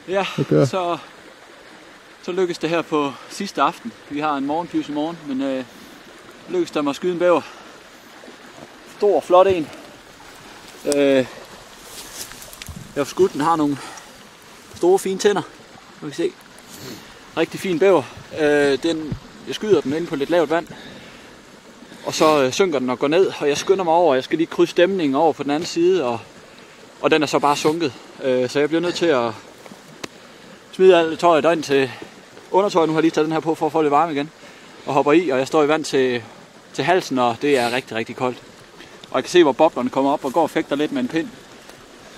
Ja, så lykkedes det her på sidste aften. Vi har en morgenfys i morgen, men lykkedes der mig at skyde en bæver. Stor, flot en. Jeg har skudt, den har nogle store, fine tænder. Man kan se. Rigtig fin bæver. Jeg skyder den ind på lidt lavt vand. Og så synker den og går ned, og jeg skynder mig over. Jeg skal lige krydse stemningen over på den anden side, og den er så bare sunket. Så jeg bliver nødt til at smide alt tøjet derind til undertøjet. Nu har jeg lige taget den her på for at få lidt varme igen. Og hopper i, og jeg står i vand til halsen, og det er rigtig, rigtig koldt. Og jeg kan se, hvor boblerne kommer op og går og fægter lidt med en pind.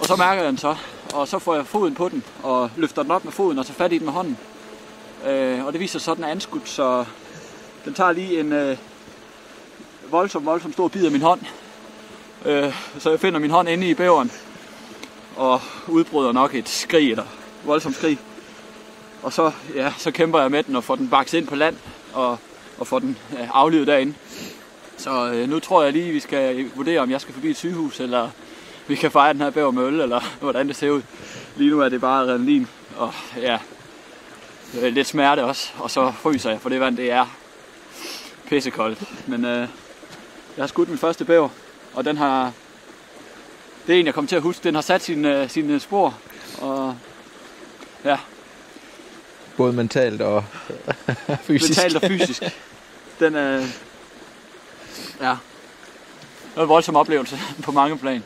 Og så mærker jeg den så, og så får jeg foden på den, og løfter den op med foden, og tager fat i den med hånden. Og det viser sig, at den er anskudt, så den tager lige en voldsom stor bid af min hånd. Så jeg finder min hånd inde i bæveren, og udbryder nok et skrig, eller voldsomt skrig. Og så kæmper jeg med den og får den bakset ind på land, og får den aflivet derinde. Så nu tror jeg lige, vi skal vurdere, om jeg skal forbi et sygehus, eller vi kan fejre den her bæver med øl, eller hvordan det ser ud. Lige nu er det bare adrenalin, og lidt smerte også, og så fryser jeg, for det vand, det er pissekoldt. Men jeg har skudt min første bæver, og det er en, jeg kommer til at huske. Den har sat sine spor, og ja. Både mentalt og fysisk. Mentalt og fysisk. Den er en voldsom oplevelse på mange plan.